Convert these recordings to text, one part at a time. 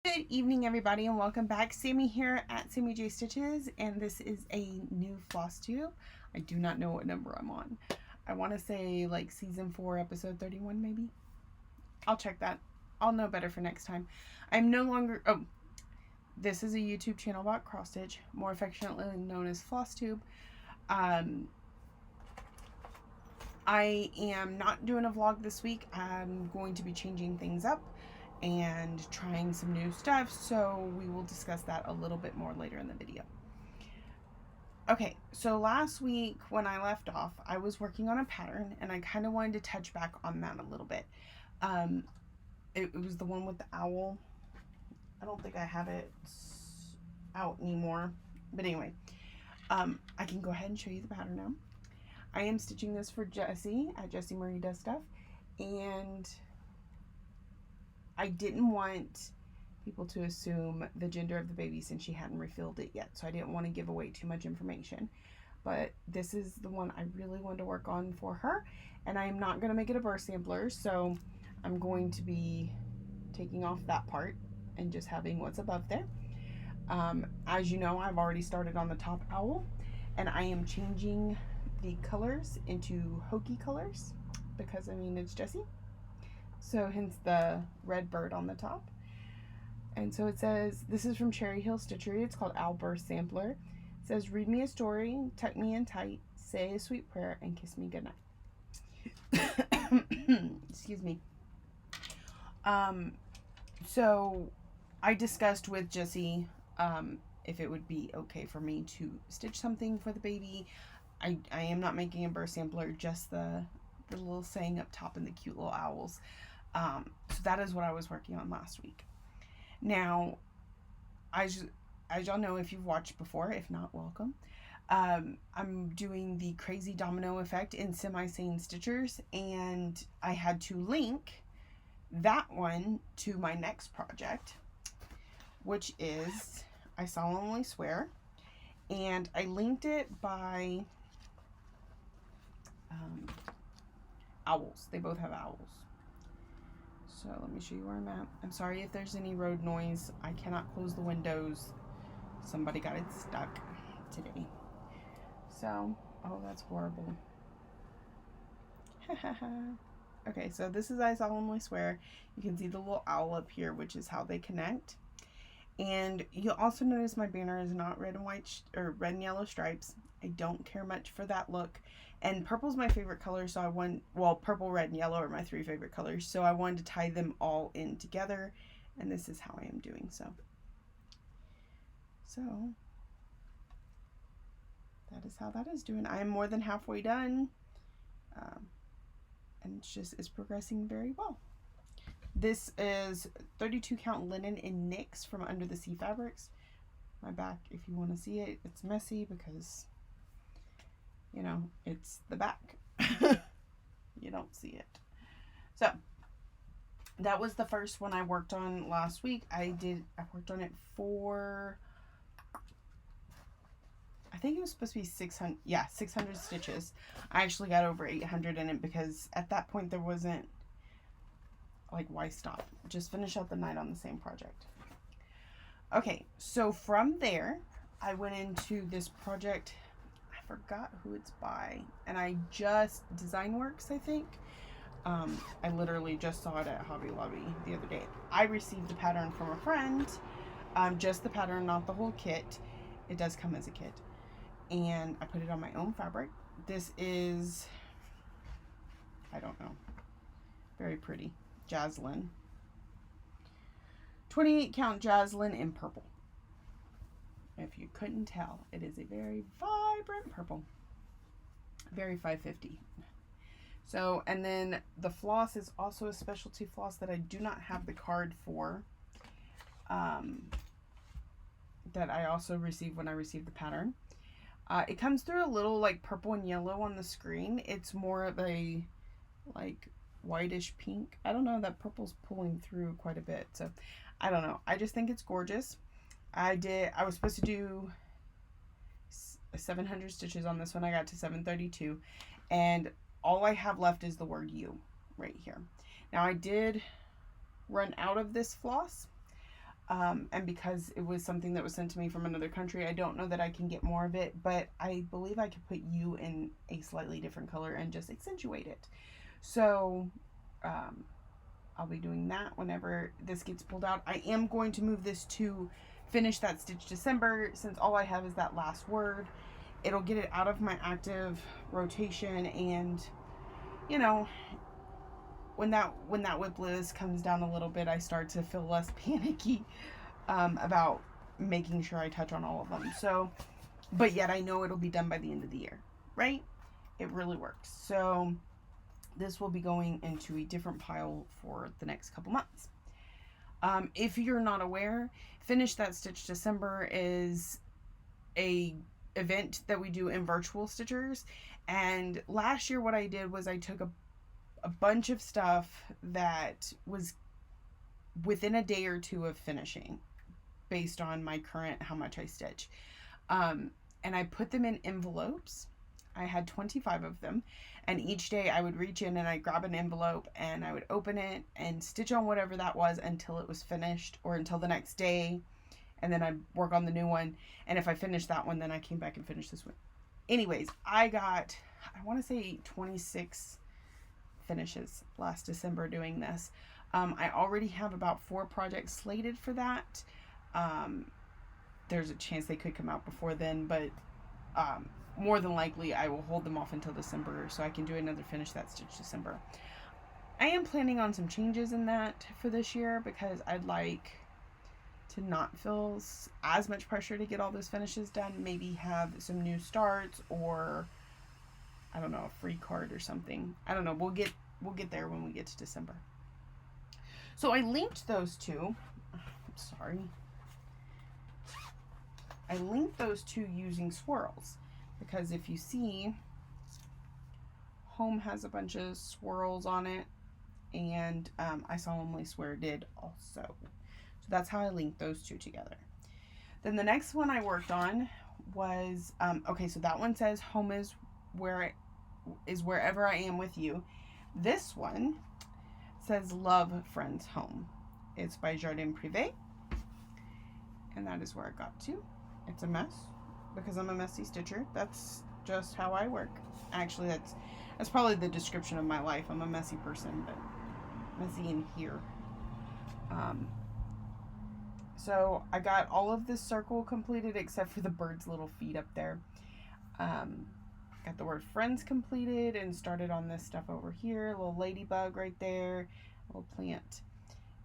Good evening, everybody, and welcome back. Sammy here at Sammy J Stitches, and this is a new floss tube. I do not know what number I'm on. I want to say like season 4, episode 31, maybe. I'll check that. I'll know better for next time. I'm no longer. Oh, this is a YouTube channel about cross stitch, more affectionately known as floss tube. I am not doing a vlog this week. I'm going to be changing things up and trying some new stuff, so we will discuss that a little bit more later in the video. Okay, so last week when I left off, I was working on a pattern, and I kind of wanted to touch back on that a little bit. It was the one with the owl. I don't think I have it out anymore, but anyway, I can go ahead and show you the pattern now. I am stitching this for Jessie at Jessie Marie Does Stuff, and I didn't want people to assume the gender of the baby since she hadn't refilled it yet, so I didn't want to give away too much information. But this is the one I really wanted to work on for her, and I am not going to make it a birth sampler, so I'm going to be taking off that part and just having what's above there. As you know, I've already started on the top owl, and I am changing the colors into hokey colors because, I mean, it's Jessie. So hence the red bird on the top. And so it says, this is from Cherry Hill Stitchery. It's called Owl Birth Sampler. It says, read me a story, tuck me in tight, say a sweet prayer, and kiss me goodnight. Excuse me. So I discussed with Jessie if it would be okay for me to stitch something for the baby. I am not making a birth sampler, just the little saying up top and the cute little owls. So that is what I was working on last week. Now, as y'all know, if you've watched before, if not, welcome. I'm doing the Crazy Domino Effect in Sane Stitchers, and I had to link that one to my next project, which is I Solemnly Swear, and I linked it by owls. They both have owls. So let me show you where I'm at. I'm sorry if there's any road noise. I cannot close the windows. Somebody got it stuck today. So, oh, that's horrible. Okay, so this is I Solemnly Swear. You can see the little owl up here, which is how they connect. And you'll also notice my banner is not red and white or red and yellow stripes. I don't care much for that look. And purple's my favorite color, so I want, well, purple, red, and yellow are my 3 favorite colors, so I wanted to tie them all in together, and this is how I am doing so. So, that is how that is doing. I am more than halfway done, and it's progressing very well. This is 32 count linen in Knix from Under the Sea Fabrics. My back, if you want to see it, it's messy because, you know, it's the back. You don't see it. So that was the first one I worked on last week. I worked on it for, I think it was supposed to be 600. Yeah, 600 stitches. I actually got over 800 in it because at that point there wasn't, like, why stop? Just finish out the night on the same project. Okay, so from there, I went into this project. I forgot who it's by, and I just, Designworks, I think. I literally just saw it at Hobby Lobby the other day. I received the pattern from a friend, just the pattern, not the whole kit. It does come as a kit. And I put it on my own fabric. This is, I don't know, very pretty. Jaslyn. 28 count Jaslyn in purple. If you couldn't tell, it is a very vibrant purple. Very 550. So, and then the floss is also a specialty floss that I do not have the card for. That I also received when I received the pattern. It comes through a little like purple and yellow on the screen. It's more of a like whitish pink. I don't know, that purple's pulling through quite a bit, so I don't know. I just think it's gorgeous. I was supposed to do 700 stitches on this one. I got to 732, and all I have left is the word you right here. Now I did run out of this floss, And because it was something that was sent to me from another country, I don't know that I can get more of it, but I believe I could put you in a slightly different color and just accentuate it. So I'll be doing that whenever this gets pulled out. I am going to move this to Finish That Stitch December, since all I have is that last word. It'll get it out of my active rotation, and you know, when that WIP list comes down a little bit, I start to feel less panicky about making sure I touch on all of them. So, but yet I know it'll be done by the end of the year, right? It really works. So this will be going into a different pile for the next couple months. If you're not aware, Finish That Stitch December is a event that we do in virtual stitchers. And last year what I did was I took a bunch of stuff that was within a day or two of finishing based on my current how much I stitch, and I put them in envelopes. I had 25 of them, and each day I would reach in and I'd grab an envelope and I would open it and stitch on whatever that was until it was finished, or until the next day, and then I'd work on the new one. And if I finished that one, then I came back and finished this one. Anyways, I got, I want to say 26 finishes last December doing this. I already have about 4 projects slated for that. There's a chance they could come out before then, but more than likely I will hold them off until December so I can do another Finish That Stitch December. I am planning on some changes in that for this year, because I'd like to not feel as much pressure to get all those finishes done. Maybe have some new starts, or I don't know, a free card or something. I don't know. We'll get there when we get to December. So I linked those two. I'm sorry. I linked those two using swirls, because if you see, Home has a bunch of swirls on it, and I Solemnly Swear did also. So that's how I linked those two together. Then the next one I worked on was, okay, so that one says Home is wherever I am with you. This one says Love Friends Home. It's by Jardin Prive, and that is where I got to. It's a mess because I'm a messy stitcher. That's just how I work. Actually, that's probably the description of my life. I'm a messy person, but messy in here. So I got all of this circle completed except for the bird's little feet up there. Got the word friends completed and started on this stuff over here. A little ladybug right there, a little plant.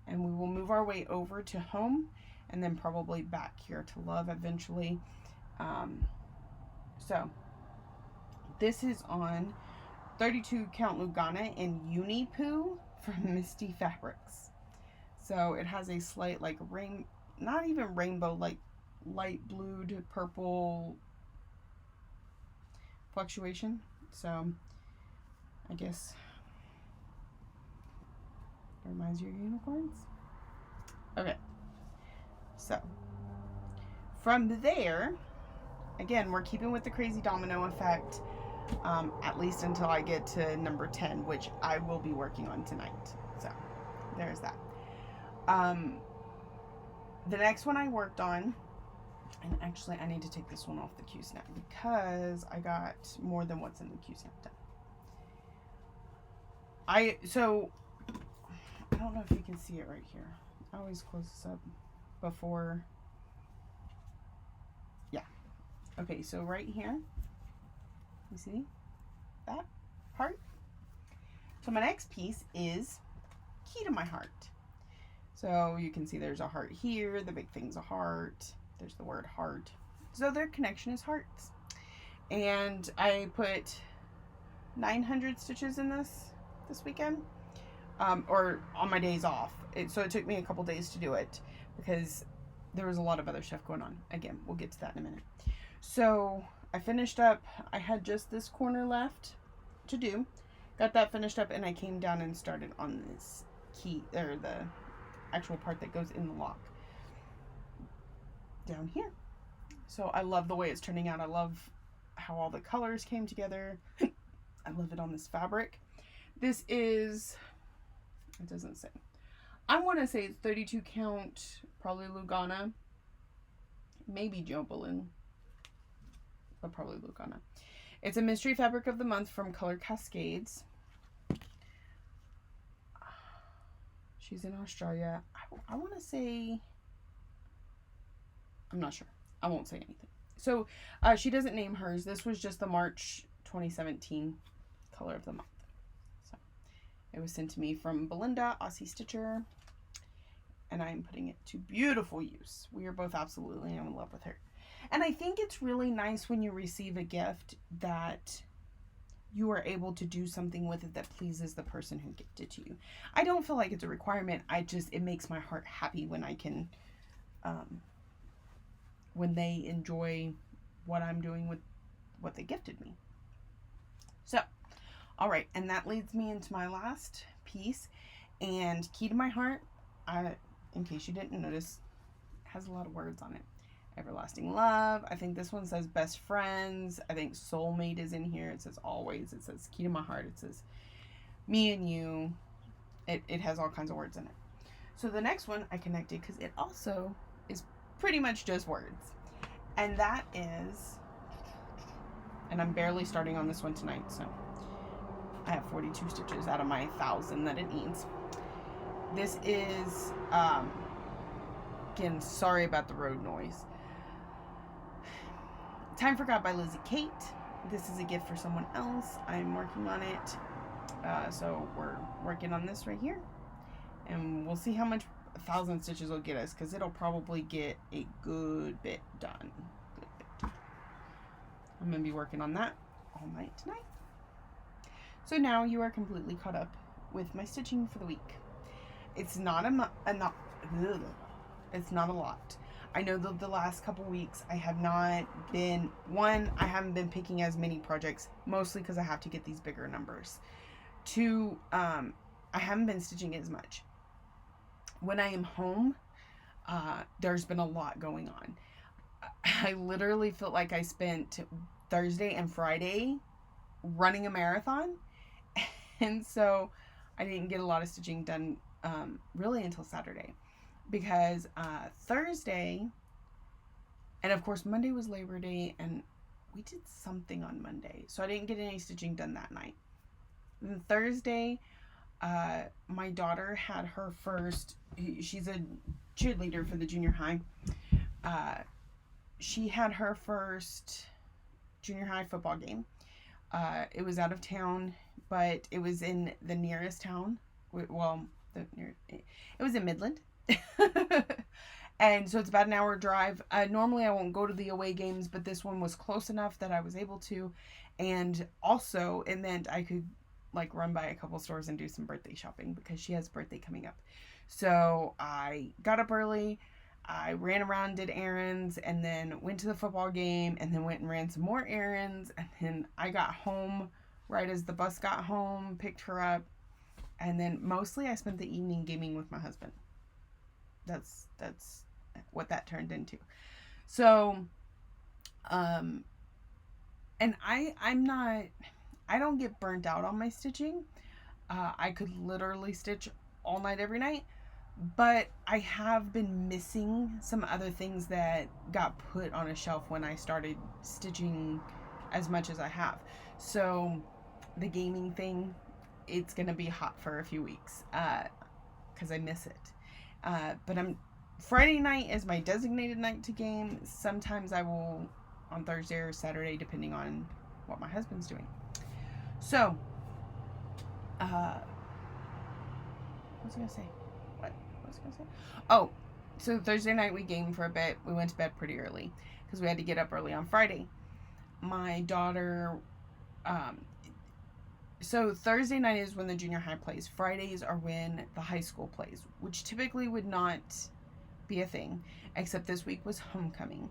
And we will move our way over to Home, and then probably back here to Love eventually. So this is on 32 count Lugana in Unipoo from Misty Fabrics. So it has a slight like not even rainbow, like light blue to purple fluctuation. So I guess it reminds you of unicorns. Okay, so from there, again, we're keeping with the crazy domino effect, at least until I get to number 10, which I will be working on tonight. So there's that. The next one I worked on, and actually I need to take this one off the Q-snap because I got more than what's in the Q-snap done. So I don't know if you can see it right here. I always close this up before. Yeah. Okay, so right here, you see that part? So my next piece is Key to My Heart. So you can see there's a heart here, the big thing's a heart, there's the word heart. So their connection is hearts. And I put 900 stitches in this weekend, or on my days off. So it took me a couple days to do it because there was a lot of other stuff going on. Again, we'll get to that in a minute. So I finished up, I had just this corner left to do, got that finished up, and I came down and started on this key, or the actual part that goes in the lock down here. So I love the way it's turning out. I love how all the colors came together. I love it on this fabric. This is, it doesn't say, I want to say it's 32 count, probably Lugana, maybe Jobalin, but probably Lugana. It's a mystery fabric of the month from Color Cascades. She's in Australia. I want to say, I'm not sure. I won't say anything. So she doesn't name hers. This was just the March 2017 color of the month. So it was sent to me from Belinda, Aussie Stitcher, and I'm putting it to beautiful use. We are both absolutely in love with her. And I think it's really nice when you receive a gift that you are able to do something with it that pleases the person who gifted to you. I don't feel like it's a requirement. It makes my heart happy when I can, when they enjoy what I'm doing with what they gifted me. So, all right. And that leads me into my last piece. And Key to My Heart, in case you didn't notice, has a lot of words on it. Everlasting Love. I think this one says Best Friends. I think Soulmate is in here. It says Always. It says Key to My Heart. It says Me and You. It has all kinds of words in it. So the next one I connected because it also is pretty much just words. And that is, and I'm barely starting on this one tonight, so I have 42 stitches out of my 1,000 that it needs. This is, again, sorry about the road noise. Time Forgot by Lizzie Kate. This is a gift for someone else. I'm working on it. So we're working on this right here. And we'll see how much 1,000 stitches will get us, because it'll probably get a good bit done. I'm going to be working on that all night tonight. So now you are completely caught up with my stitching for the week. It's not it's not a lot. I know that the last couple weeks I have not been, I haven't been picking as many projects, mostly because I have to get these bigger numbers. 2, I haven't been stitching as much. When I am home, there's been a lot going on. I literally felt like I spent Thursday and Friday running a marathon. And so I didn't get a lot of stitching done really until Saturday. Because Thursday, and of course Monday was Labor Day, and we did something on Monday, so I didn't get any stitching done that night. And Thursday, my daughter had her first, she's a cheerleader for the junior high, she had her first junior high football game. It was out of town, but it was in the nearest town, well, it was in Midland. And so it's about an hour drive. Normally I won't go to the away games, but this one was close enough that I was able to. And also it meant I could like run by a couple stores and do some birthday shopping because she has a birthday coming up. So I got up early, I ran around, did errands, and then went to the football game, and then went and ran some more errands. And then I got home right as the bus got home, picked her up. And then mostly I spent the evening gaming with my husband. That's what that turned into. So, and I don't get burnt out on my stitching. I could literally stitch all night, every night, but I have been missing some other things that got put on a shelf when I started stitching as much as I have. So the gaming thing, it's going to be hot for a few weeks, cause I miss it. But Friday night is my designated night to game. Sometimes I will on Thursday or Saturday, depending on what my husband's doing. So, what was I going to say? What was I going to say? Oh, so Thursday night we gamed for a bit. We went to bed pretty early because we had to get up early on Friday. My daughter, so Thursday night is when the junior high plays. Fridays are when the high school plays, which typically would not be a thing, except this week was homecoming.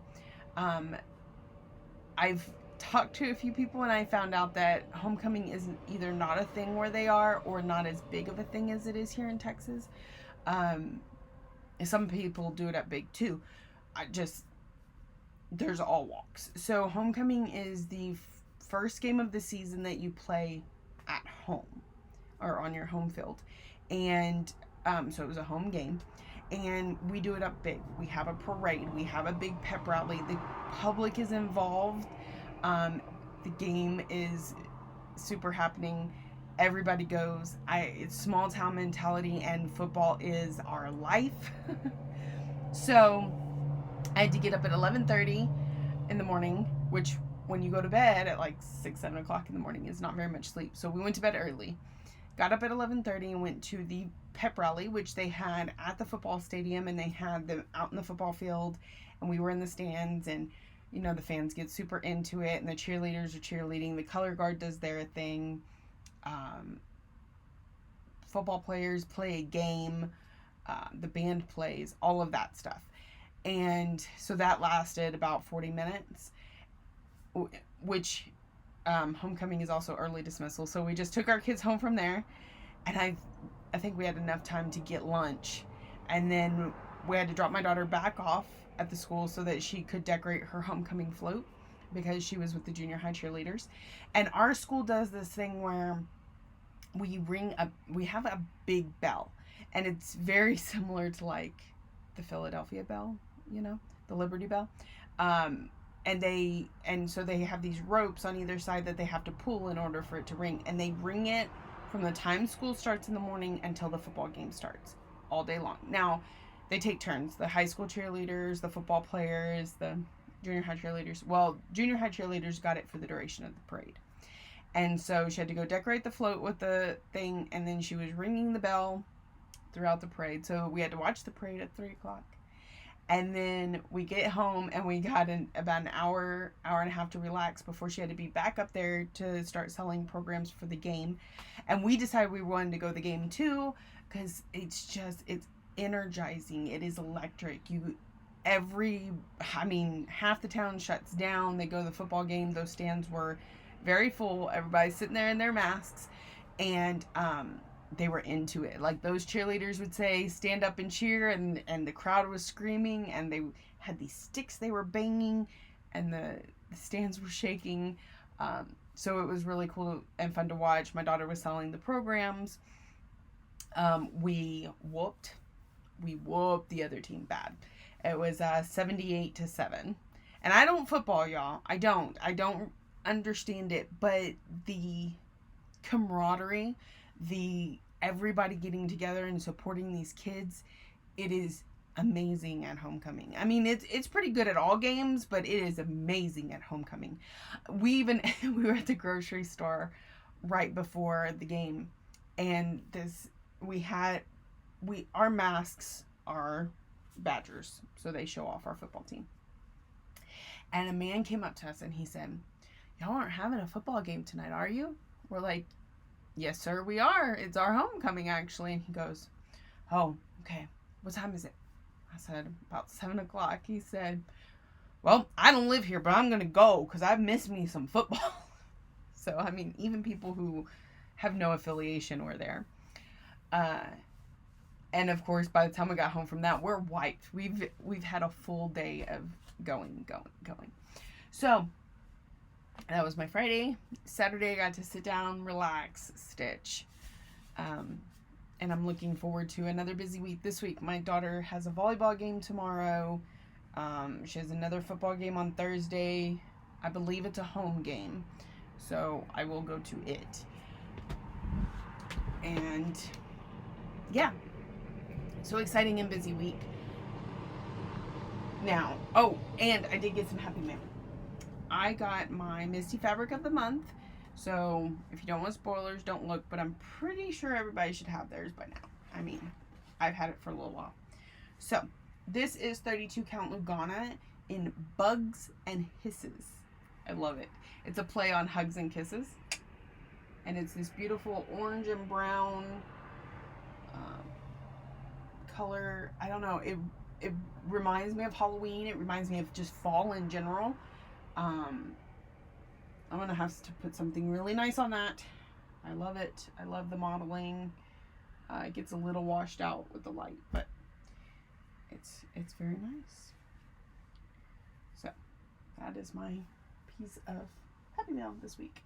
I've talked to a few people and I found out that homecoming is either not a thing where they are or not as big of a thing as it is here in Texas. Some people do it up big too. There's all walks. So homecoming is the first game of the season that you play at home or on your home field. And So it was a home game. And we do it up big. We have a parade. We have a big pep rally. The public is involved. The game is super happening. Everybody goes. It's small town mentality, and football is our life. So I had to get up at 11:30 in the morning, which when you go to bed at like 6, 7 o'clock in the morning is not very much sleep. So we went to bed early. Got up at 11:30 and went to the pep rally, which they had at the football stadium, and they had them out in the football field, and we were in the stands, and you know, the fans get super into it, and the cheerleaders are cheerleading. The color guard does their thing. Football players play a game. The band plays, all of that stuff. And so that lasted about 40 minutes, which homecoming is also early dismissal. So we just took our kids home from there, and I think we had enough time to get lunch, and then we had to drop my daughter back off at the school so that she could decorate her homecoming float because she was with the junior high cheerleaders. And our school does this thing where we have a big bell, and it's very similar to like the Philadelphia bell, you know, the Liberty Bell. And so they have these ropes on either side that they have to pull in order for it to ring, and they ring it from the time school starts in the morning until the football game starts, all day long. Now, they take turns. The high school cheerleaders, the football players, the junior high cheerleaders. Well, junior high cheerleaders got it for the duration of the parade. And so she had to go decorate the float with the thing, and then she was ringing the bell throughout the parade. So we had to watch the parade at 3 o'clock. And then we get home, and we got about an hour and a half to relax before she had to be back up there to start selling programs for the game. And we decided we wanted to go to the game too, because it's energizing. It is electric. Half the town shuts down. They go to the football game. Those stands were very full. Everybody's sitting there in their masks, and they were into it. Like, those cheerleaders would say, stand up and cheer, and the crowd was screaming, and they had these sticks they were banging, and the stands were shaking. So it was really cool and fun to watch. My daughter was selling the programs. We whooped the other team bad. It was 78-7. And I don't football, y'all. I don't understand it, but the camaraderie, everybody getting together and supporting these kids, it is amazing at homecoming. I mean, it's pretty good at all games, but it is amazing at homecoming. We were at the grocery store right before the game, and our masks are badgers, so they show off our football team. And a man came up to us and he said, "Y'all aren't having a football game tonight, are you?" We're like, "Yes, sir, we are. It's our homecoming, actually." And he goes, "Oh, okay. What time is it?" I said, "About 7 o'clock. He said, "Well, I don't live here, but I'm going to go because I've missed me some football." So, I mean, even people who have no affiliation were there. And of course, by the time we got home from that, we're wiped. We've had a full day of going. So that was my Friday. Saturday, I got to sit down, relax, stitch. And I'm looking forward to another busy week this week. My daughter has a volleyball game tomorrow. She has another football game on Thursday. I believe it's a home game, so I will go to it. And yeah, so exciting and busy week. Now, and I did get some happy mail. I got my Misty Fabric of the Month. So if you don't want spoilers, don't look, but I'm pretty sure everybody should have theirs by now. I mean, I've had it for a little while. So this is 32 count Lugana in Bugs and Hisses. I love it. It's a play on Hugs and Kisses. And it's this beautiful orange and brown color. I don't know. It reminds me of Halloween. It reminds me of just fall in general. I'm going to have to put something really nice on that. I love it. I love the modeling. It gets a little washed out with the light, but it's very nice. So that is my piece of happy mail this week.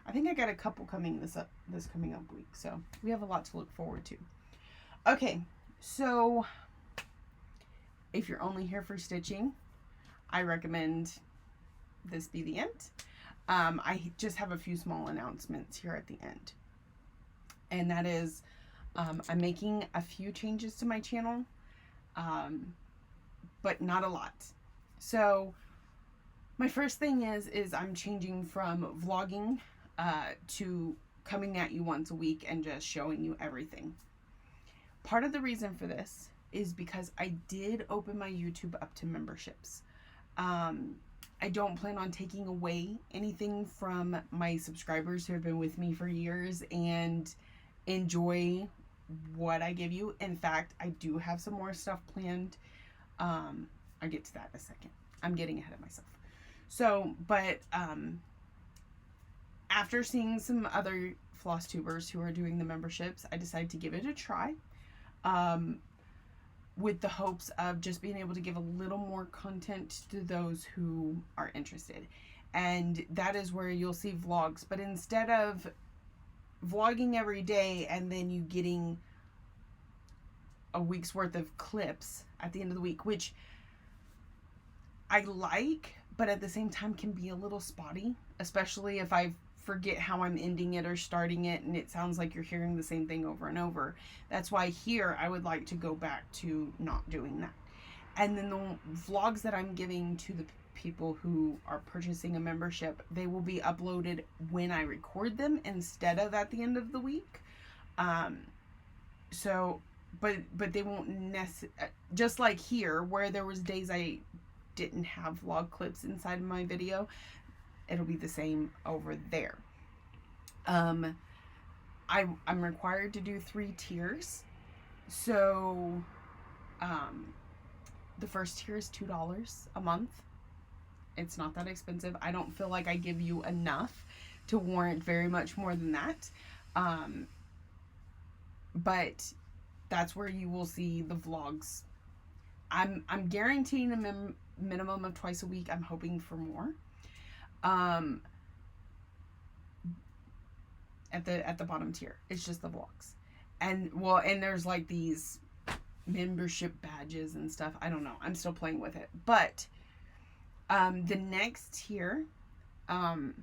I think I got a couple coming this coming up week, so we have a lot to look forward to. Okay, so if you're only here for stitching, I recommend this be the end. I just have a few small announcements here at the end. And that is, I'm making a few changes to my channel, but not a lot. So my first thing is I'm changing from vlogging to coming at you once a week and just showing you everything. Part of the reason for this is because I did open my YouTube up to memberships. I don't plan on taking away anything from my subscribers who have been with me for years and enjoy what I give you. In fact, I do have some more stuff planned. I'll get to that in a second. I'm getting ahead of myself. So, but after seeing some other floss tubers who are doing the memberships, I decided to give it a try. With the hopes of just being able to give a little more content to those who are interested. And that is where you'll see vlogs. But instead of vlogging every day and then you getting a week's worth of clips at the end of the week, which I like, but at the same time can be a little spotty, especially if I forget how I'm ending it or starting it and it sounds like you're hearing the same thing over and over. That's why here I would like to go back to not doing that. And then the vlogs that I'm giving to the people who are purchasing a membership, they will be uploaded when I record them instead of at the end of the week. So but they won't necessarily, just like here where there was days I didn't have vlog clips inside of my video, it'll be the same over there. I'm required to do 3 tiers. So the first tier is $2 a month. It's not that expensive. I don't feel like I give you enough to warrant very much more than that. But that's where you will see the vlogs. I'm guaranteeing a minimum of twice a week. I'm hoping for more. At the bottom tier, it's just the vlogs. And well, and there's like these membership badges and stuff. I don't know. I'm still playing with it. But the next tier, you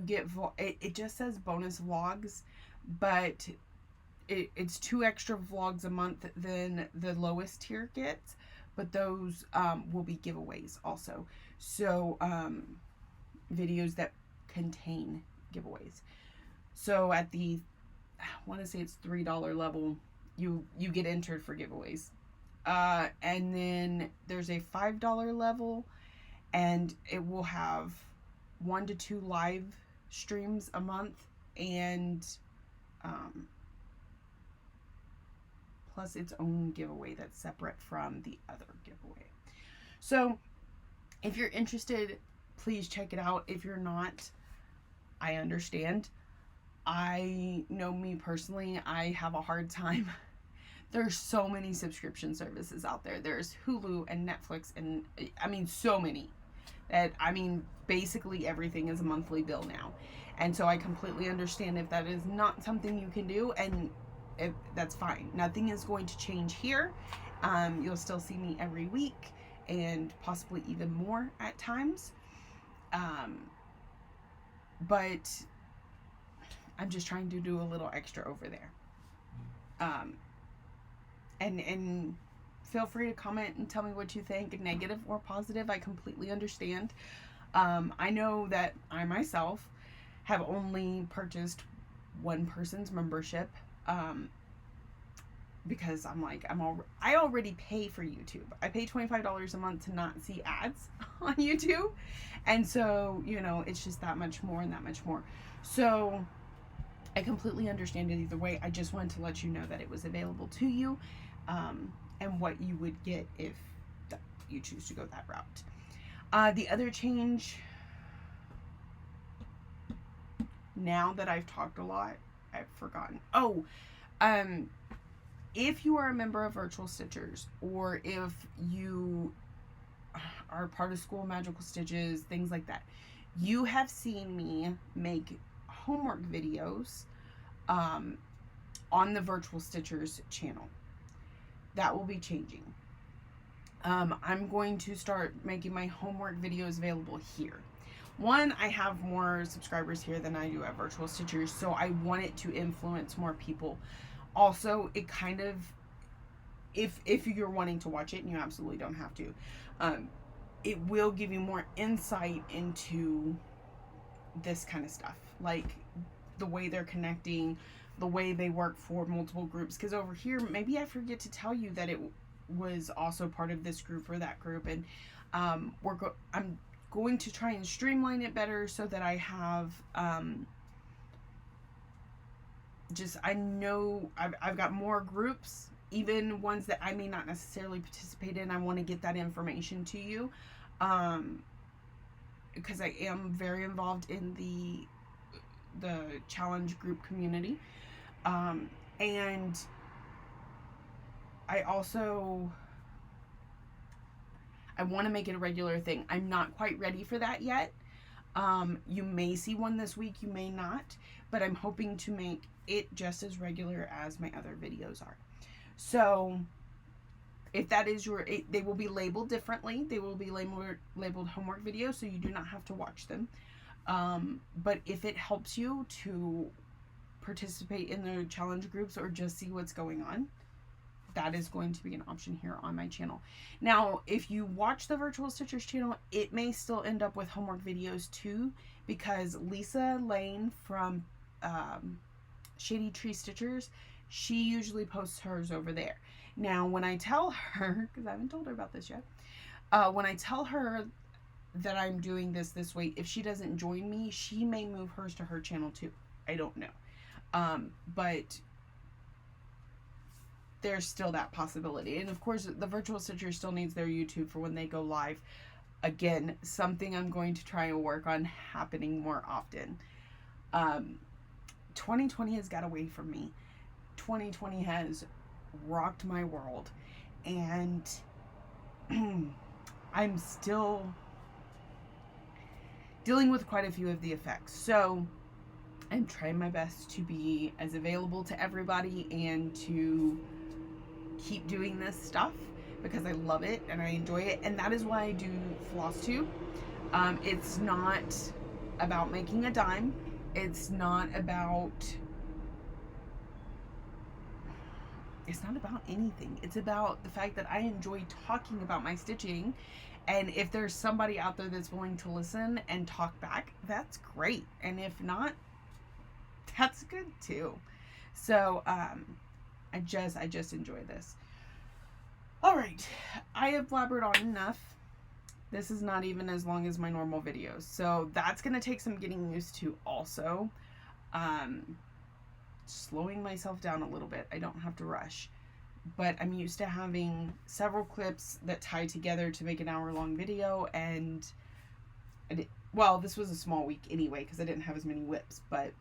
get it just says bonus vlogs, but it's 2 extra vlogs a month than the lowest tier gets, but those will be giveaways also. So videos that contain giveaways. So at the, I want to say it's $3 level, you get entered for giveaways. And then there's a $5 level, and it will have 1 to 2 live streams a month, and plus its own giveaway that's separate from the other giveaway. So if you're interested, please check it out. If you're not, I understand. I know me personally, I have a hard time. There's so many subscription services out there. There's Hulu and Netflix, and I mean so many that, I mean, basically everything is a monthly bill now. And so I completely understand if that is not something you can do, and that's fine. Nothing is going to change here. You'll still see me every week, and possibly even more at times. But I'm just trying to do a little extra over there. And feel free to comment and tell me what you think, negative or positive. I completely understand. I know that I myself have only purchased one person's membership, because I'm like, I already pay for YouTube. I pay $25 a month to not see ads on YouTube. And so, you know, it's just that much more and that much more. So I completely understand it either way. I just wanted to let you know that it was available to you, and what you would get if you choose to go that route. The other change, now that I've talked a lot, I've forgotten. Oh, if you are a member of Virtual Stitchers, or if you are part of School of Magical Stitches, things like that, you have seen me make homework videos on the Virtual Stitchers channel. That will be changing. I'm going to start making my homework videos available here. One, I have more subscribers here than I do at Virtual Stitchers, so I want it to influence more people. Also, it kind of, if you're wanting to watch it, and you absolutely don't have to, it will give you more insight into this kind of stuff, like the way they're connecting, the way they work for multiple groups. Because over here, maybe I forget to tell you that it was also part of this group or that group, and I'm going to try and streamline it better so that I have I know I've got more groups, even ones that I may not necessarily participate in. I want to get that information to you because I am very involved in the challenge group community, and I want to make it a regular thing. I'm not quite ready for that yet. You may see one this week, you may not, but I'm hoping to make it just as regular as my other videos are. So if that is they will be labeled differently. They will be labeled homework videos, so you do not have to watch them. But if it helps you to participate in the challenge groups or just see what's going on, that is going to be an option here on my channel. Now, if you watch the Virtual Stitchers channel, it may still end up with homework videos too, because Lisa Lane from Shady Tree Stitchers, she usually posts hers over there. Now, when I tell her, because I haven't told her about this yet, when I tell her that I'm doing this way, if she doesn't join me, she may move hers to her channel too. I don't know. But there's still that possibility. And of course, the Virtual Stitcher still needs their YouTube for when they go live. Again, something I'm going to try and work on happening more often. 2020 has got away from me. 2020 has rocked my world. And I'm still dealing with quite a few of the effects. So I'm trying my best to be as available to everybody and to keep doing this stuff because I love it and I enjoy it, and that is why I do FlossTube. It's not about making a dime. It's not about anything. It's about the fact that I enjoy talking about my stitching, and if there's somebody out there that's willing to listen and talk back, that's great. And if not, that's good too. So I just enjoy this. All right, I have blabbered on enough. This is not even as long as my normal videos, so that's gonna take some getting used to also. Slowing myself down a little bit. I don't have to rush, but I'm used to having several clips that tie together to make an hour-long video, and well, this was a small week anyway because I didn't have as many whips, but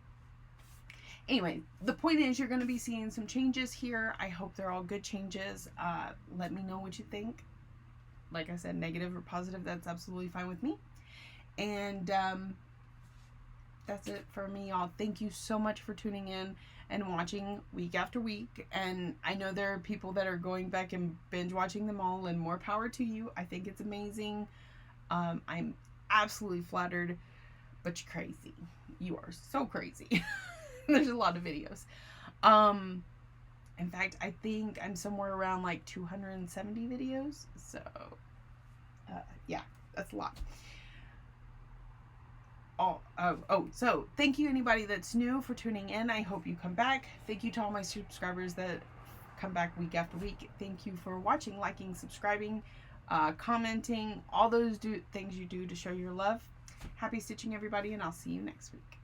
anyway, the point is you're going to be seeing some changes here. I hope they're all good changes. Let me know what you think. Like I said, negative or positive, that's absolutely fine with me. And that's it for me, y'all. Thank you so much for tuning in and watching week after week. And I know there are people that are going back and binge watching them all, and more power to you. I think it's amazing. I'm absolutely flattered, but you're crazy. You are so crazy. There's a lot of videos. In fact, I think I'm somewhere around like 270 videos. So, yeah, that's a lot. So thank you anybody that's new for tuning in. I hope you come back. Thank you to all my subscribers that come back week after week. Thank you for watching, liking, subscribing, commenting, all those things you do to show your love. Happy stitching, everybody, and I'll see you next week.